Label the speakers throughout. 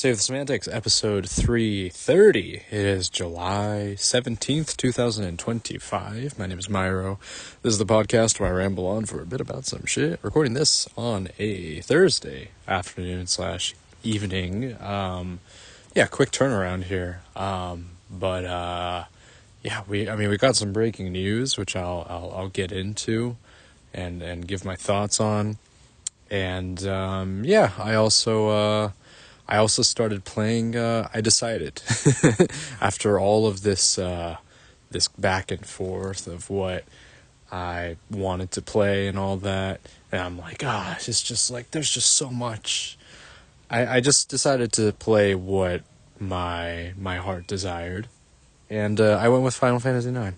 Speaker 1: Save the Semantics, episode 330. It is July 17th, 2025. My name is Myro. This is the podcast where I ramble on for a bit about some shit. Recording this on a Thursday afternoon / evening. Quick turnaround here. We got some breaking news, which I'll get into and give my thoughts on. And I also started playing, I decided, after all of this back and forth of what I wanted to play and all that, and I'm like, it's just like, there's just so much. I just decided to play what my heart desired, and I went with Final Fantasy IX,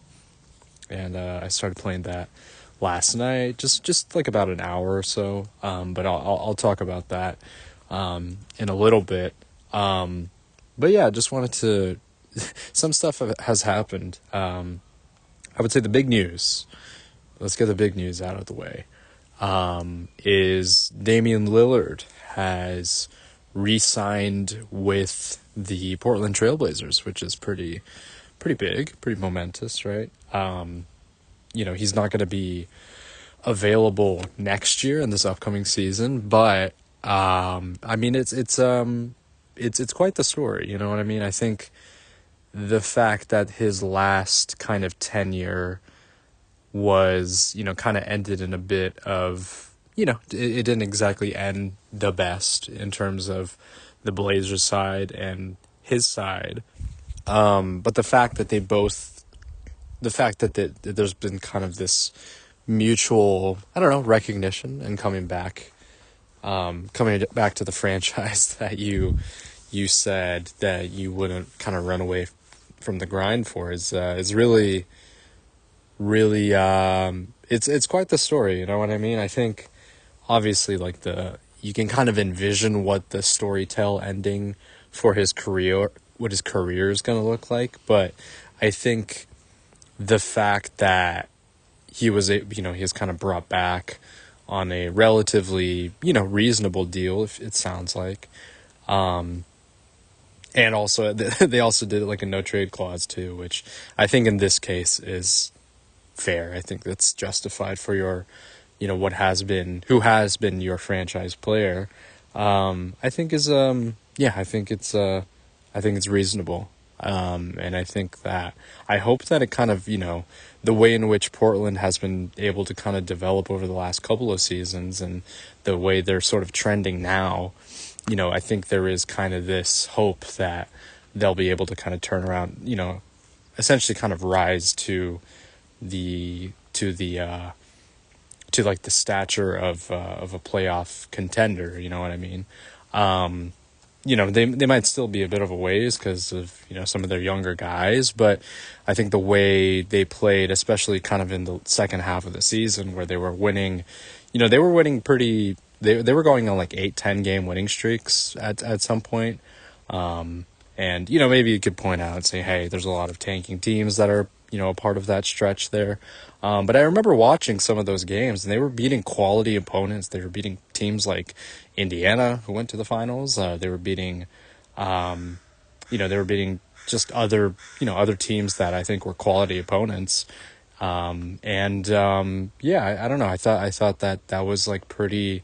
Speaker 1: and I started playing that last night, just like about an hour or so, but I'll talk about that in a little bit. Just wanted to, some stuff has happened. I would say the big news, let's get the big news out of the way, is Damian Lillard has re-signed with the Portland Trailblazers, which is pretty big, pretty momentous, right? He's not going to be available next year in this upcoming season, but it's quite the story, you know what I mean? I think the fact that his last kind of tenure was, kind of ended in a bit of, it didn't exactly end the best in terms of the Blazers side and his side. But the fact that there's been kind of this mutual, recognition and coming back to the franchise that you said that you wouldn't kind of run away from the grind for is really it's quite the story, you know what I mean? I think obviously you can kind of envision what the storytell ending for his career, what his career is going to look like, but I think the fact that he was kind of brought back on a relatively, reasonable deal, if it sounds like. And also, they also did like a no-trade clause too, which I think in this case is fair. I think that's justified for your, who has been your franchise player. I think it's reasonable. And I think that, I hope that it kind of, the way in which Portland has been able to kind of develop over the last couple of seasons and the way they're sort of trending now, I think there is kind of this hope that they'll be able to kind of turn around, essentially kind of rise to the stature of a playoff contender, you know what I mean? They might still be a bit of a ways because of, some of their younger guys, but I think the way they played, especially kind of in the second half of the season where they were winning, they were winning they were going on like 8-10 game winning streaks at some point. Maybe you could point out and say, hey, there's a lot of tanking teams that are, a part of that stretch there. But I remember watching some of those games and they were beating quality opponents. They were beating teams like Indiana, who went to the finals. They were beating, just other teams that I think were quality opponents. I don't know. I thought that was like pretty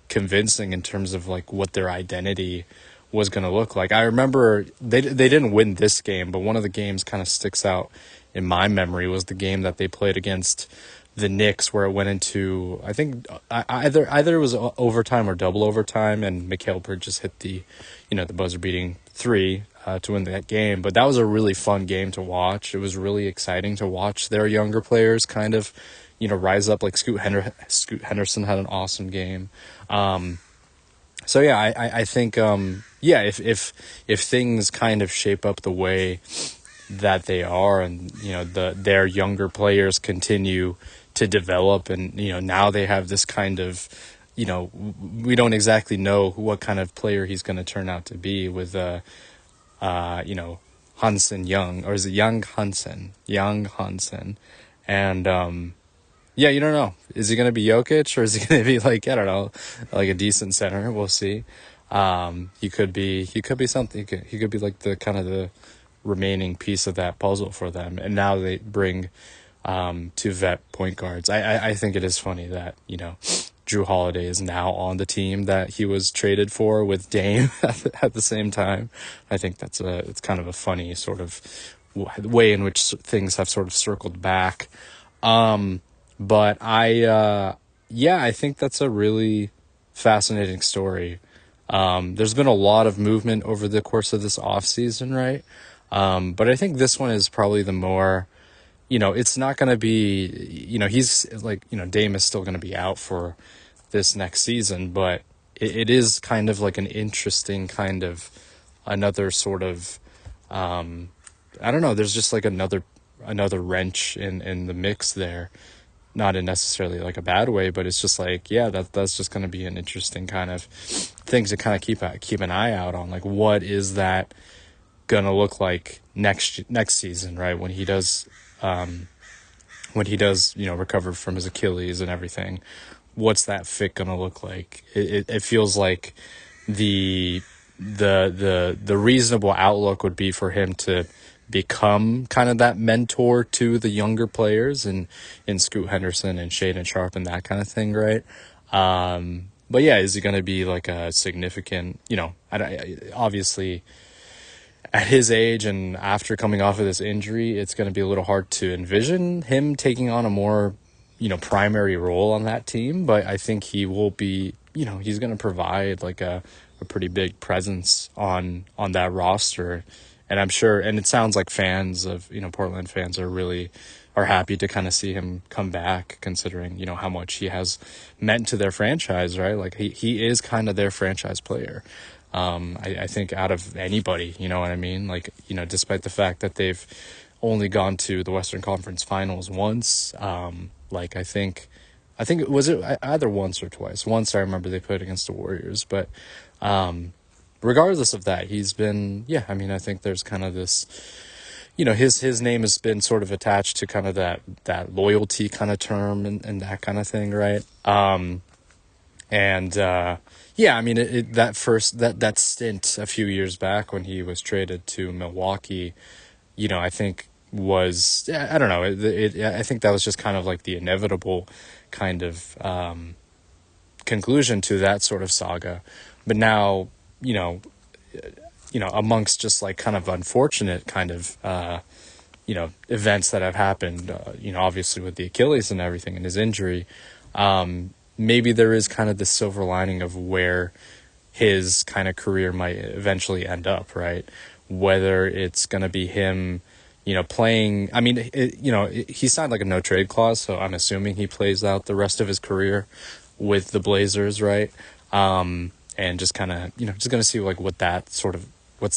Speaker 1: convincing in terms of like what their identity was going to look like. I remember they didn't win this game, but one of the games kind of sticks out in my memory was the game that they played against the Knicks, where it went into, I think either it was overtime or double overtime, and Mikal Bridges hit the buzzer beating three to win that game. But that was a really fun game to watch. It was really exciting to watch their younger players kind of, rise up. Like Scoot Henderson had an awesome game. I think if things kind of shape up the way that they are, and their younger players continue to develop, and now they have this kind of, we don't exactly know what kind of player he's going to turn out to be with Hansen Young, or is it Young Hansen, and you don't know, is he going to be Jokic, or is he going to be like, I don't know, like a decent center? We'll see. He could be something. He could be like the kind of the remaining piece of that puzzle for them. And now they bring two vet point guards. I think it is funny that, Drew Holiday is now on the team that he was traded for with Dame at the same time. I think it's kind of a funny sort of way in which things have sort of circled back. But I think that's a really fascinating story. There's been a lot of movement over the course of this off season, right? But I think this one is probably the more, it's not going to be, he's like, Dame is still going to be out for this next season, but it is kind of like an interesting kind of another sort of, I don't know, there's just like another wrench in the mix there. Not in necessarily like a bad way, but it's just like, yeah, that's just going to be an interesting kind of thing to kind of keep an eye out on. Like, what is that going to look like next season, right? When he does, recover from his Achilles and everything, what's that fit going to look like? It feels like the reasonable outlook would be for him to become kind of that mentor to the younger players in Scoot Henderson and Shaedon Sharpe and that kind of thing, right? But yeah, is he going to be like a significant, obviously at his age and after coming off of this injury, it's going to be a little hard to envision him taking on a more, primary role on that team. But I think he will be, he's going to provide like a pretty big presence on that roster. And I'm sure, and it sounds like fans of, Portland fans are happy to kind of see him come back, considering, how much he has meant to their franchise, right? Like he is kind of their franchise player. I think out of anybody, you know what I mean? Like, despite the fact that they've only gone to the Western Conference Finals once, I think was it either once or twice. Once I remember they played against the Warriors, but, regardless of that, he's been, I think there's kind of this, his name has been sort of attached to kind of that loyalty kind of term and that kind of thing, right? That stint a few years back when he was traded to Milwaukee, I think was, I don't know, I think that was just kind of like the inevitable kind of conclusion to that sort of saga. But now, amongst just like kind of unfortunate kind of, events that have happened, obviously with the Achilles and everything and his injury, maybe there is kind of the silver lining of where his kind of career might eventually end up, right? Whether it's going to be him, playing, he signed like a no trade clause, so I'm assuming he plays out the rest of his career with the Blazers, right? And just kind of, just going to see like what that sort of, what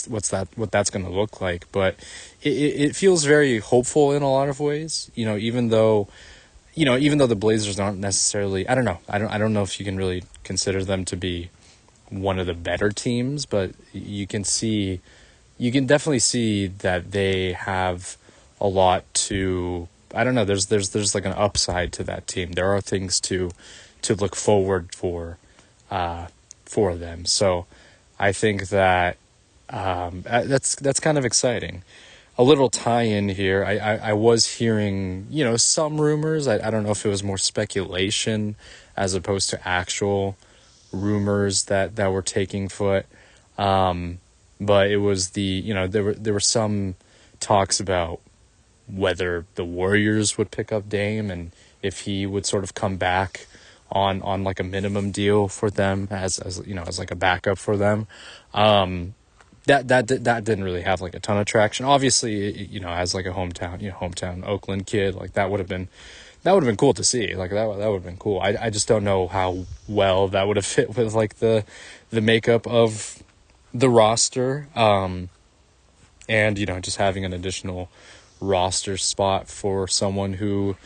Speaker 1: that's going to look like. But it feels very hopeful in a lot of ways, even though the Blazers aren't necessarily, I don't know. I don't know if you can really consider them to be one of the better teams, but you can definitely see that they have a lot to, I don't know, there's like an upside to that team. There are things to look forward for them. So I think that that's kind of exciting. A little tie-in here. I was hearing, some rumors. I don't know if it was more speculation as opposed to actual rumors that were taking foot. But it was there were some talks about whether the Warriors would pick up Dame and if he would sort of come back on like a minimum deal for them as like a backup for them. That didn't really have like a ton of traction. Obviously, as like a hometown Oakland kid, like that would have been cool to see. Like that would have been cool. I just don't know how well that would have fit with like the makeup of the roster. And just having an additional roster spot for someone who,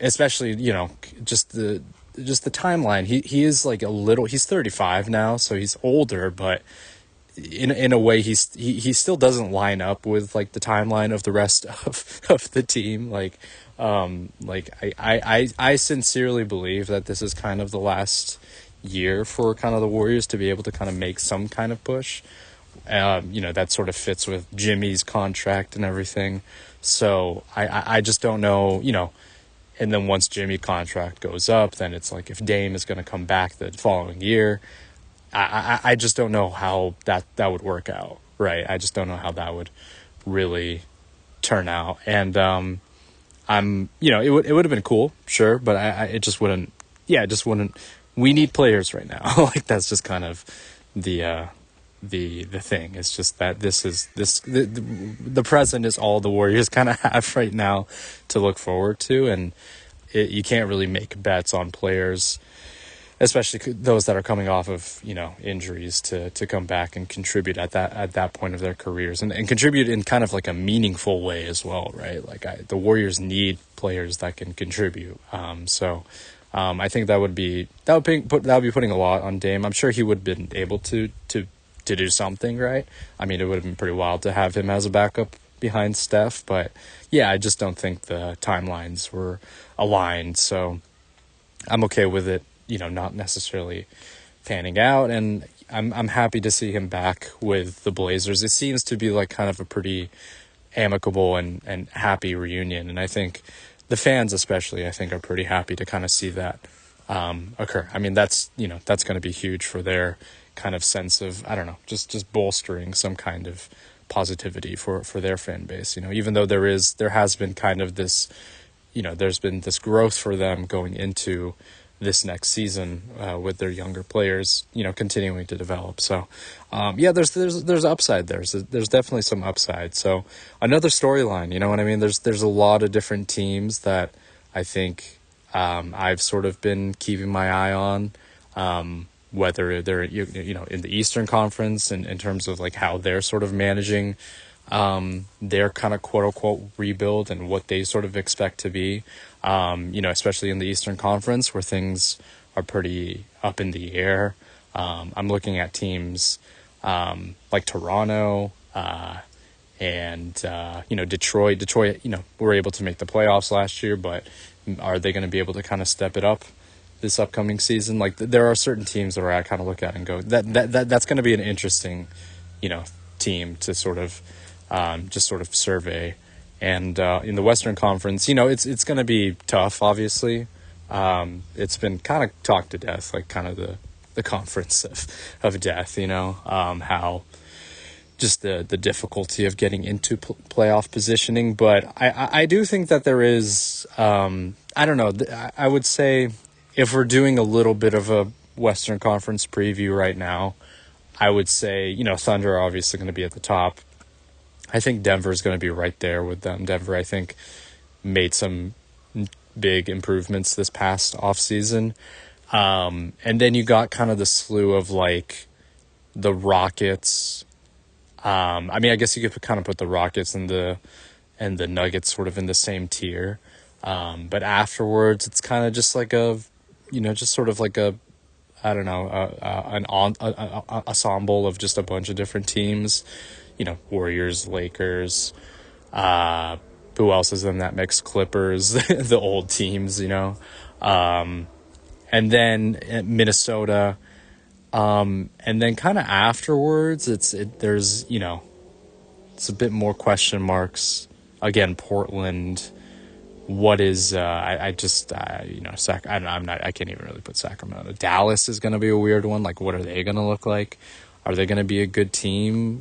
Speaker 1: especially, just the timeline. He is like he's 35 now, so he's older, but in a way he still doesn't line up with like the timeline of the rest of the team. I sincerely believe that this is kind of the last year for kind of the Warriors to be able to kind of make some kind of push. That sort of fits with Jimmy's contract and everything. So I just don't know, and then once Jimmy's contract goes up, then it's like if Dame is going to come back the following year, I just don't know how that would work out, right? I just don't know how that would really turn out. And it would have been cool, sure, but it just wouldn't. Yeah, it just wouldn't. We need players right now. Like that's just kind of the thing. It's just that the present is all the Warriors kind of have right now to look forward to, and you can't really make bets on players, especially those that are coming off of injuries to come back and contribute at that point of their careers and contribute in kind of like a meaningful way as well, right? Like the Warriors need players that can contribute. I think that would be putting a lot on Dame. I'm sure he would have been able to do something, right? I mean, it would have been pretty wild to have him as a backup behind Steph, but yeah, I just don't think the timelines were aligned. So I'm okay with it, not necessarily panning out, and I'm happy to see him back with the Blazers. It seems to be like kind of a pretty amicable and happy reunion, and I think the fans especially, I think, are pretty happy to kind of see that occur. I mean, that's going to be huge for their kind of sense of, I don't know, just bolstering some kind of positivity for their fan base. Even though there has been kind of this, there's been this growth for them going into this next season with their younger players, continuing to develop. So, there's upside there. There's definitely some upside. So another storyline, you know what I mean? There's a lot of different teams that I think I've sort of been keeping my eye on, whether they're, in the Eastern Conference and in terms of like how they're sort of managing their kind of quote unquote rebuild and what they sort of expect to be, especially in the Eastern Conference where things are pretty up in the air. I'm looking at teams like Toronto and Detroit. Detroit, were able to make the playoffs last year, but are they going to be able to kind of step it up this upcoming season? Like there are certain teams that I kind of look at and go, that's going to be an interesting, team to sort of just sort of survey. And in the Western Conference, it's going to be tough, obviously. It's been kind of talked to death, like kind of the conference of death, how just the difficulty of getting into playoff positioning. But I do think that there is, I don't know, I would say if we're doing a little bit of a Western Conference preview right now, I would say, Thunder are obviously going to be at the top. I think Denver is going to be right there with them. Denver, I think, made some big improvements this past offseason. And then you got kind of the slew of like the Rockets. I guess you could kind of put the Rockets and the Nuggets sort of in the same tier. But afterwards, it's kind of just like just sort of like an ensemble of just a bunch of different teams. Warriors, Lakers, who else is in that mix? Clippers, the old teams, and then Minnesota, and then kind of afterwards, there's it's a bit more question marks. Again, Portland. What is I can't even really put Sacramento. Dallas is going to be a weird one. Like, what are they going to look like? Are they going to be a good team?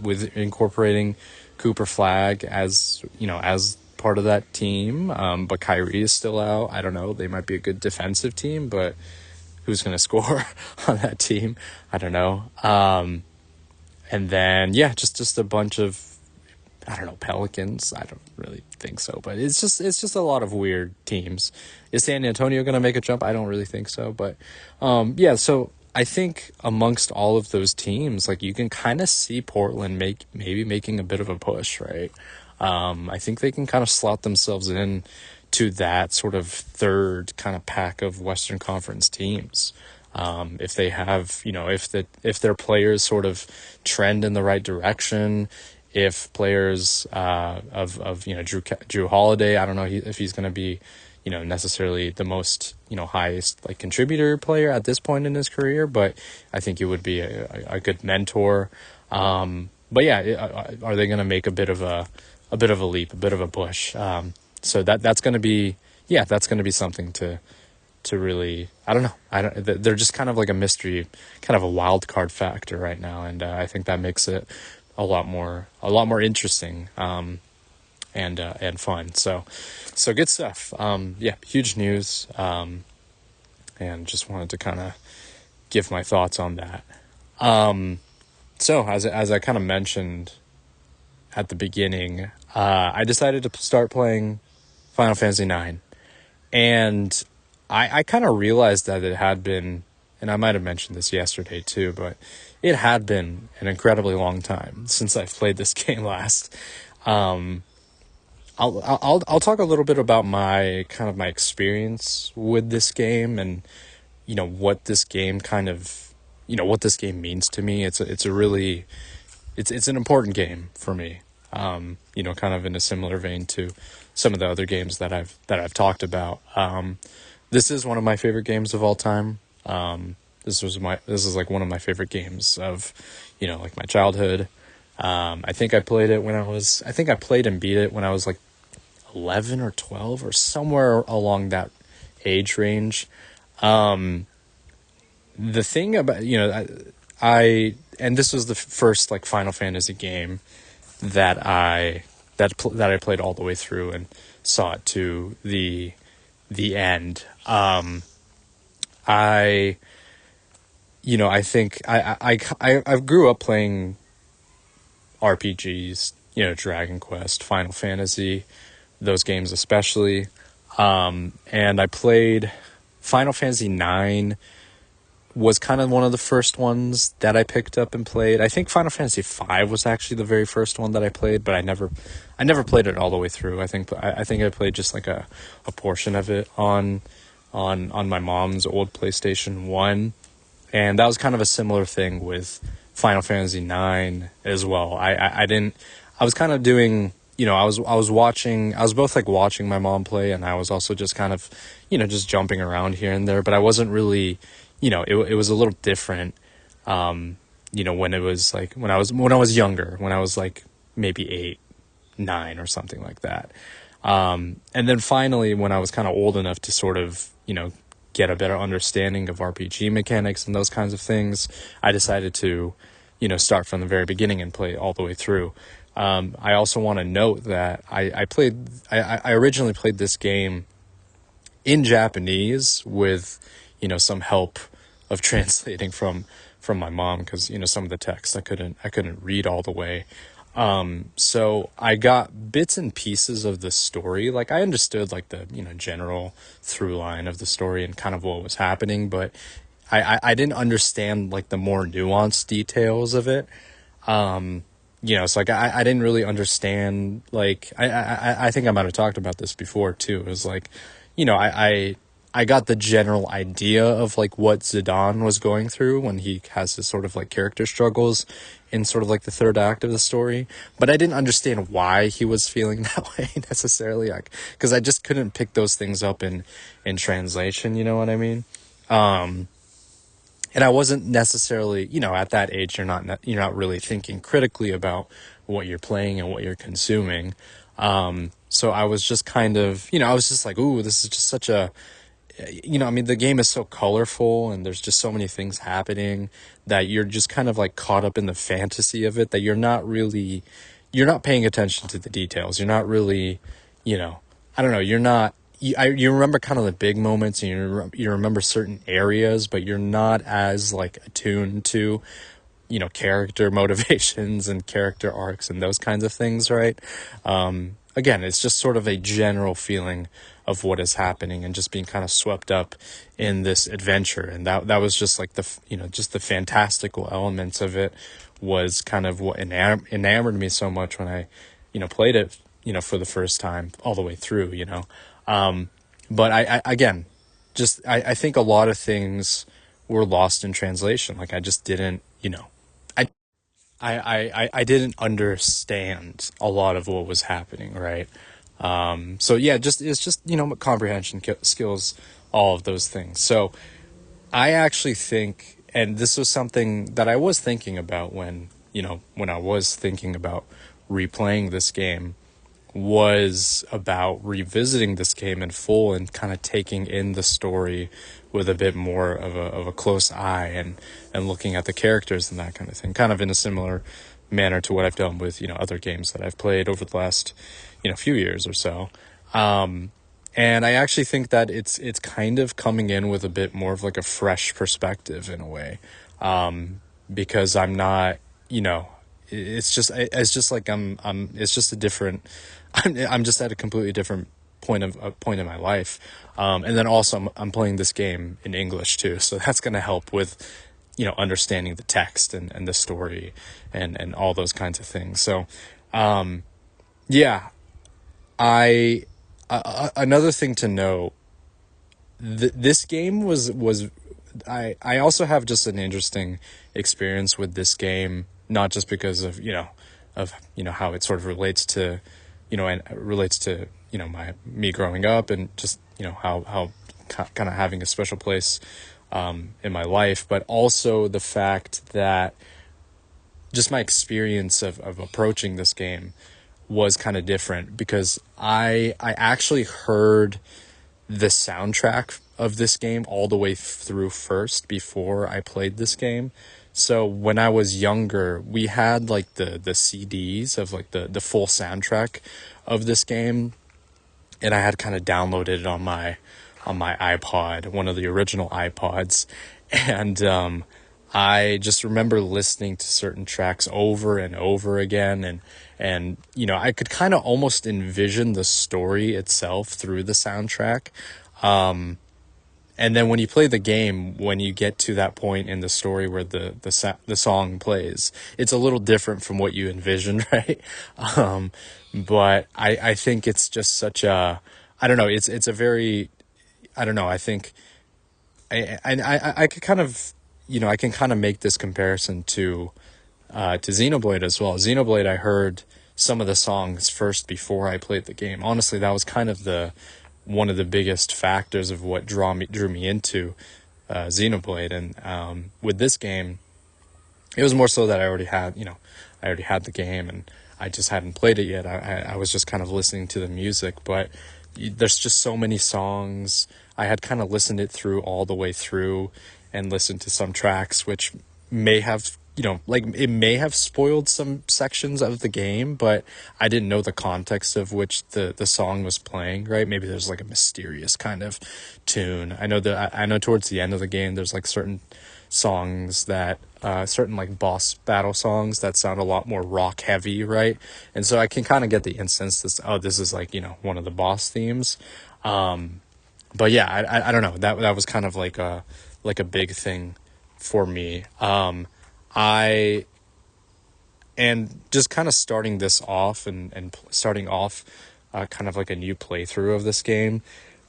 Speaker 1: With incorporating Cooper Flag as part of that team. But Kyrie is still out. I don't know. They might be a good defensive team, but who's going to score on that team? I don't know. And then just a bunch of, I don't know, Pelicans. I don't really think so, but it's just a lot of weird teams. Is San Antonio going to make a jump? I don't really think so, but so I think amongst all of those teams, like you can kind of see Portland maybe making a bit of a push, right? I think they can kind of slot themselves in to that sort of third kind of pack of Western Conference teams. If they have, if their players sort of trend in the right direction, if players of Drew Holiday, I don't know if he's going to be, necessarily the most, highest like contributor player at this point in his career, but I think he would be a good mentor. But yeah, are they going to make a bit of a leap, a bit of a push? So that's going to be, yeah, that's going to be something to really, I don't know. They're just kind of like a mystery, kind of a wild card factor right now. And I think that makes it a lot more interesting, and fun. So good stuff. Yeah, huge news. And just wanted to kind of give my thoughts on that. So as I kind of mentioned at the beginning, I decided to start playing Final Fantasy IX, and I kind of realized that it had been, and I might have mentioned this yesterday too, but it had been an incredibly long time since I've played this game last. I'll talk a little bit about my experience with this game, and what this game what this game means to me. It's a really, it's an important game for me. Kind of in a similar vein to some of the other games that I've talked about. This is one of my favorite games of all time. This is like one of my favorite games of, like my childhood. I think I played and beat it when I was like 11 or 12 or somewhere along that age range. The thing about, and this was the first like Final Fantasy game that I played all the way through and saw it to the end. I think I grew up playing RPGs, Dragon Quest, Final Fantasy, those games especially. And I played Final Fantasy IX was kind of one of the first ones that I picked up and played. I think Final Fantasy V was actually the very first one that I played, but I never played it all the way through. I think I played just like a portion of it on my mom's old PlayStation 1. And that was kind of a similar thing with Final Fantasy IX as well. I was kind of doing, I was both like watching my mom play, and I was also just kind of, just jumping around here and there, but I wasn't really, it was a little different, when it was like, when I was younger, when I was like maybe 8, 9 or something like that. And then finally, when I was kind of old enough to sort of, get a better understanding of RPG mechanics and those kinds of things, I decided to, start from the very beginning and play all the way through. I also want to note that I originally played this game in Japanese with, some help of translating from my mom, because, some of the text I couldn't read all the way. So I got bits and pieces of the story. Like I understood like the, general through line of the story and kind of what was happening, but I didn't understand like the more nuanced details of it. So like I didn't really understand, like I think I might have talked about this before too. It was like, I got the general idea of like what Zidane was going through when he has his sort of like character struggles in sort of like the third act of the story, but I didn't understand why he was feeling that way necessarily, like, because I just couldn't pick those things up in translation, you know what I mean? And I wasn't necessarily, at that age, you're not really thinking critically about what you're playing and what you're consuming. So I was just kind of, I was just like, ooh, this is just such a, the game is so colorful and there's just so many things happening that you're just kind of like caught up in the fantasy of it, that you're not paying attention to the details. You're not really, I don't know, you remember kind of the big moments, and you remember certain areas, but you're not as like attuned to, character motivations and character arcs and those kinds of things, right? Again, it's just sort of a general feeling of what is happening and just being kind of swept up in this adventure. And that was just like just the fantastical elements of it was kind of what enamored me so much when I, played it, for the first time all the way through, but I again, just, I think a lot of things were lost in translation. Like I just didn't, I didn't understand a lot of what was happening, right? So yeah, it's just, comprehension skills, all of those things. So I actually think, and this was something that I was thinking about when I was thinking about replaying this game, was about revisiting this game in full and kind of taking in the story with a bit more of a close eye, and looking at the characters and that kind of thing, kind of in a similar manner to what I've done with, other games that I've played over the last, few years or so. And I actually think that it's kind of coming in with a bit more of like a fresh perspective in a way, because I'm not, it's just like it's just a different, I'm just at a completely different point in my life, and then also I'm playing this game in English too, so that's going to help with, understanding the text and the story and all those kinds of things. So, yeah, I. Another thing to note, this game was I also have just an interesting experience with this game, not just because of how it sort of relates to me growing up, and just how kind of having a special place in my life, but also the fact that just my experience of approaching this game was kind of different, because I actually heard the soundtrack of this game all the way through first before I played this game. So when I was younger, we had like the CDs of like the full soundtrack of this game, and I had kind of downloaded it on my iPod, one of the original iPods, and I just remember listening to certain tracks over and over again, and I could kind of almost envision the story itself through the soundtrack. And then when you play the game, when you get to that point in the story where the song plays, it's a little different from what you envisioned, right? But I think it's just such a, I don't know, it's a very, I don't know, I think I could kind of, I can kind of make this comparison to Xenoblade as well. Xenoblade, I heard some of the songs first before I played the game. Honestly, that was kind of one of the biggest factors of what drew me into Xenoblade. And with this game, it was more so that I already had the game, and I just hadn't played it yet. I was just kind of listening to the music, but there's just so many songs. I had kind of listened it through all the way through, and listened to some tracks which may have, it may have spoiled some sections of the game, but I didn't know the context of which the song was playing, right? Maybe there's like a mysterious kind of tune. I know towards the end of the game, there's like certain songs that, certain like boss battle songs that sound a lot more rock heavy, right? And so I can kind of get the instance that, this is like, one of the boss themes. But yeah, I don't know. That was kind of like a big thing for me. And just kind of starting this off and starting off kind of like a new playthrough of this game.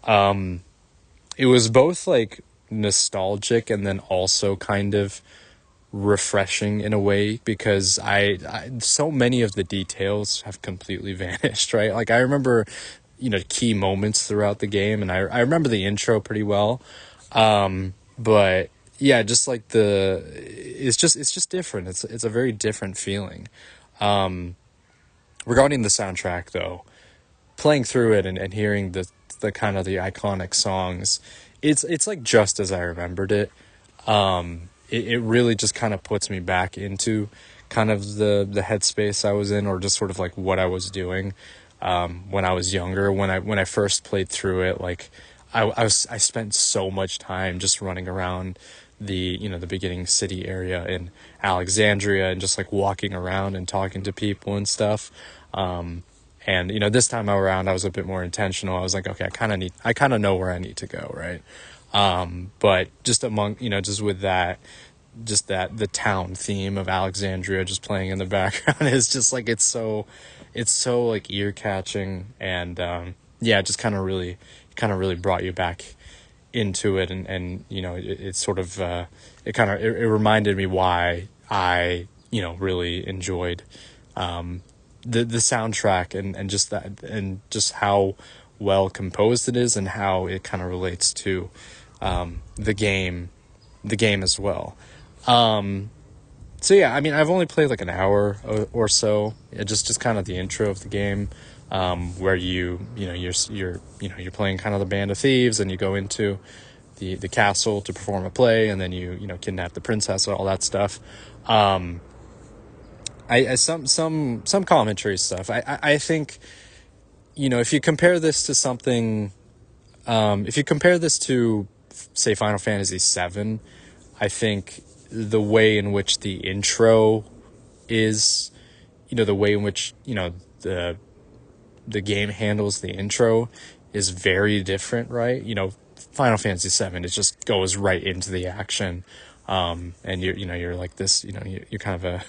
Speaker 1: It was both like nostalgic and then also kind of refreshing in a way, because I so many of the details have completely vanished, right? Like I remember, key moments throughout the game, and I remember the intro pretty well. But yeah, just like it's just different. It's a very different feeling. Regarding the soundtrack though, playing through it and hearing the kind of the iconic songs, it's like just as I remembered it. It really just kind of puts me back into kind of the headspace I was in, or just sort of like what I was doing when I was younger. When I first played through it, like I spent so much time just running around the beginning city area in Alexandria, and just like walking around and talking to people and stuff. And this time around I was a bit more intentional. I was like, okay, I kind of know where I need to go, right? But just among, just with that, the town theme of Alexandria just playing in the background is just like, it's so like ear catching, and yeah, it just kind of really brought you back into it, and it sort of it reminded me why I really enjoyed the soundtrack and just that and just how well composed it is and how it kind of relates to the game as well. So yeah, I mean, I've only played like an hour or so. Just kind of the intro of the game, where you're playing kind of the band of thieves, and you go into the castle to perform a play, and then you kidnap the princess and all that stuff. I some commentary stuff. I think, if you compare this to something, if you compare this to, say, Final Fantasy VII, I think the way in which the intro is, the way in which, the game handles the intro is very different, right? Final Fantasy VII, it just goes right into the action. And you're like this, you're kind of a,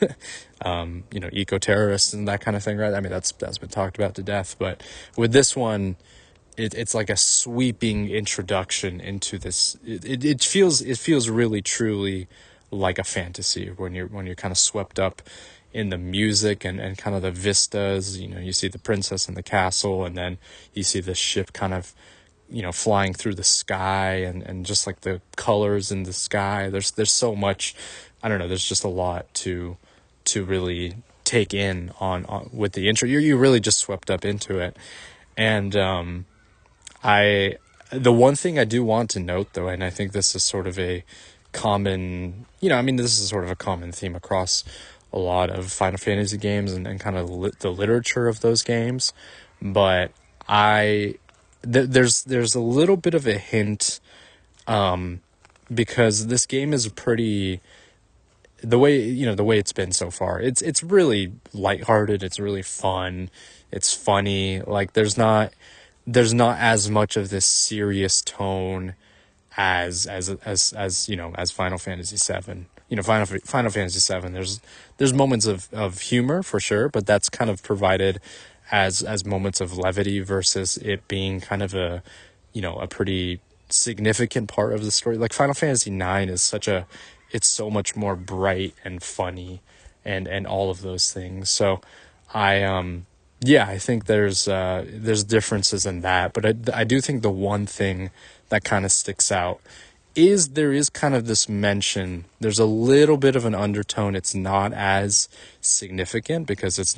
Speaker 1: eco-terrorist and that kind of thing, right? I mean, that's been talked about to death, but with this one, it's like a sweeping introduction into this. It feels really truly like a fantasy when you're kind of swept up in the music and kind of the vistas. You see the princess in the castle, and then you see the ship kind of flying through the sky, and just like the colors in the sky. There's so much. I don't know. There's just a lot to really take in on with the intro. You're really just swept up into it, and the one thing I do want to note, though, and I think this is sort of a common, this is sort of a common theme across a lot of Final Fantasy games and kind of the literature of those games, but there's a little bit of a hint, because this game is pretty, the way it's been so far, it's really lighthearted, it's really fun, it's funny, like there's not as much of this serious tone as Final Fantasy VII. Final Fantasy VII, there's moments of humor for sure, but that's kind of provided as moments of levity versus it being kind of a pretty significant part of the story. Like Final Fantasy IX is it's so much more bright and funny and all of those things. So I think there's differences in that, but I do think the one thing that kind of sticks out is there is kind of this mention. There's a little bit of an undertone. It's not as significant because it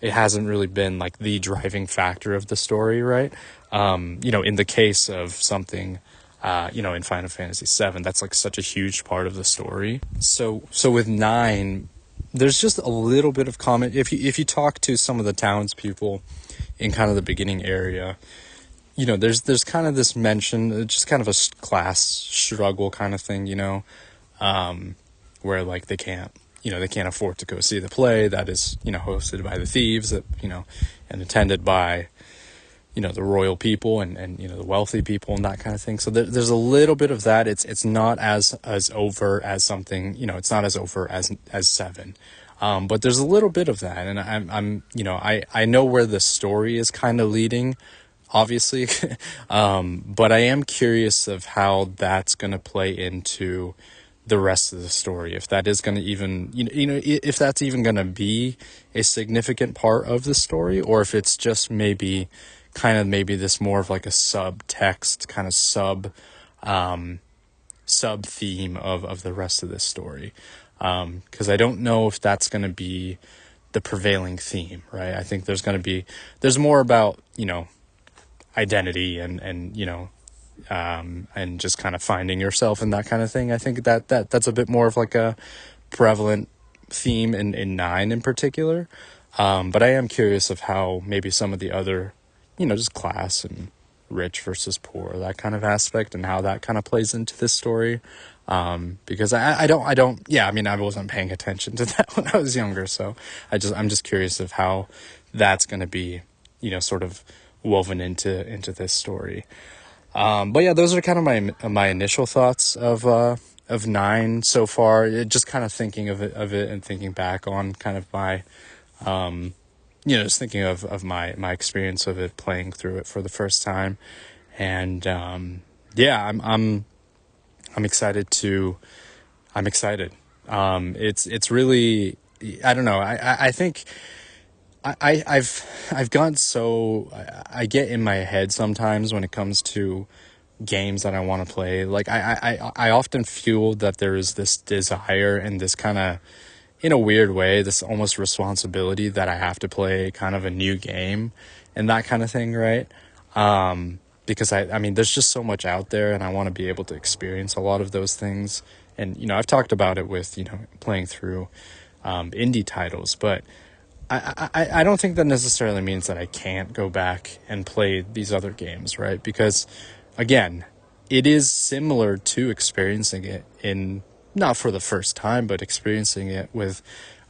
Speaker 1: hasn't really been like the driving factor of the story, right? In the case of something, in Final Fantasy VII, that's like such a huge part of the story. So with 9, there's just a little bit of comment. If you talk to some of the townspeople in kind of the beginning area, there's kind of this mention, just kind of a class struggle kind of thing, where like they can't afford to go see the play that is, hosted by the thieves and attended by, the royal people and the wealthy people and that kind of thing. So there's a little bit of that. It's not as overt as something, it's not as overt as 7. But there's a little bit of that. And I know where the story is kind of leading, obviously. But I am curious of how that's going to play into the rest of the story. If that is going to even, if that's even going to be a significant part of the story, or if it's just maybe this more of like a subtext, kind of sub theme of the rest of this story. Because I don't know if that's going to be the prevailing theme, right? I think there's more about, identity and just kind of finding yourself and that kind of thing. I think that's a bit more of like a prevalent theme in 9 in particular. But I am curious of how maybe some of the other, just class and rich versus poor, that kind of aspect, and how that kind of plays into this story. Because I wasn't paying attention to that when I was younger. So I'm just curious of how that's going to be, sort of woven into this story. But yeah, those are kind of my initial thoughts of 9 so far. Just kind of thinking of it and thinking back on kind of my, just thinking of my experience of it, playing through it for the first time. And, I'm excited. It's really, I don't know. I think I've gone so I get in my head sometimes when it comes to games that I want to play. Like I often feel that there is this desire and this kind of, in a weird way, this almost responsibility that I have to play kind of a new game and that kind of thing, right? Because I mean, there's just so much out there, and I want to be able to experience a lot of those things. And I've talked about it with playing through indie titles, but I don't think that necessarily means that I can't go back and play these other games, right? Because, again, it is similar to experiencing it in, not for the first time, but experiencing it with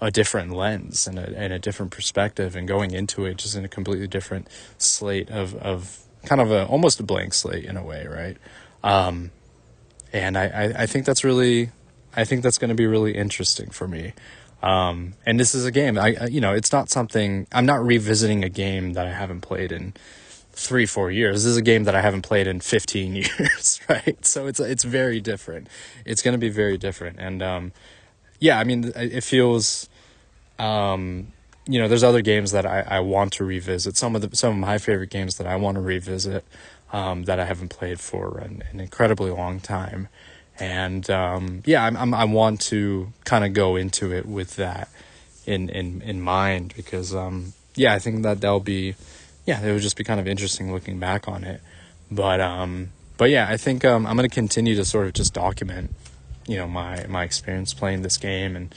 Speaker 1: a different lens and a different perspective, and going into it just in a completely different slate of kind of almost a blank slate in a way, right? And I think that's going to be really interesting for me. And this is a game, it's not something, I'm not revisiting a game that I haven't played in 3-4 years. This is a game that I haven't played in 15 years, right? So it's very different. It's going to be very different. And, yeah, I mean, it feels, there's other games that I want to revisit. Some of my favorite games that I want to revisit, that I haven't played for an incredibly long time. And yeah, I want to kind of go into it with that in mind, because yeah, I think that'll be, yeah, it would just be kind of interesting looking back on it. But yeah, I think I'm going to continue to sort of just document my experience playing this game, and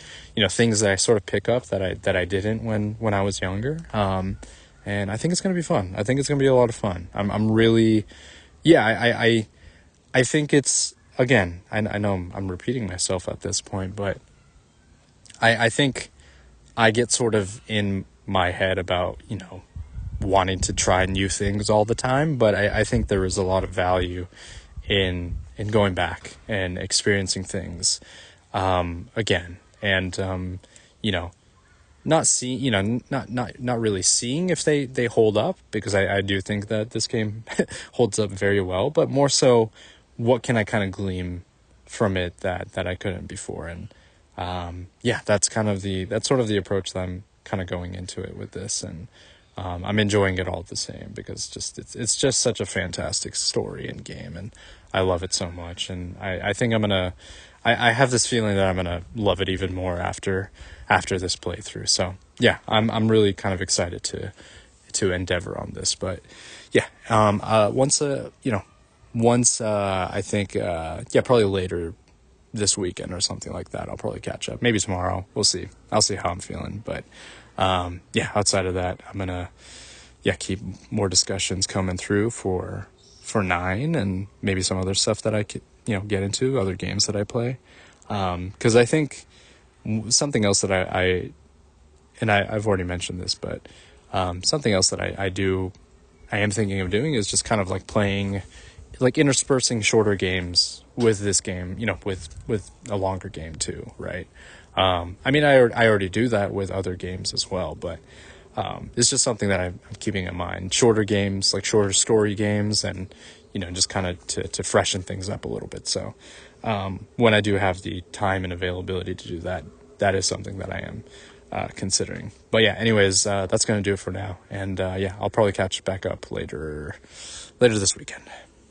Speaker 1: things that I sort of pick up that I didn't when I was younger. And I think it's going to be fun. I think it's going to be a lot of fun. I'm really, yeah, I think it's, again, I know I'm repeating myself at this point, but I think I get sort of in my head about, wanting to try new things all the time, but I think there is a lot of value in going back and experiencing things again, and not seeing, not really seeing if they hold up, because I do think that this game holds up very well, but more so, what can I kind of glean from it that I couldn't before? And yeah, that's sort of the approach that I'm kind of going into it with this, and I'm enjoying it all the same, because it's just such a fantastic story and game, and I love it so much. And I think I have this feeling that I'm gonna love it even more after this playthrough. So yeah, I'm really kind of excited to endeavor on this. But yeah, once I think yeah, probably later this weekend or something like that, I'll probably catch up. Maybe tomorrow. We'll see. I'll see how I'm feeling. But yeah, outside of that, I'm gonna keep more discussions coming through for 9, and maybe some other stuff that I could get into, other games that I play. Because I think something else that I've already mentioned this, but something else that I am thinking of doing is just kind of like playing, like interspersing shorter games with this game, with a longer game too, right? I mean, I already do that with other games as well, but it's just something that I'm keeping in mind. Shorter games, like shorter story games, and just kind of to freshen things up a little bit. So when I do have the time and availability to do that, that is something that I am considering. But yeah, anyways, that's going to do it for now. And yeah, I'll probably catch back up later this weekend.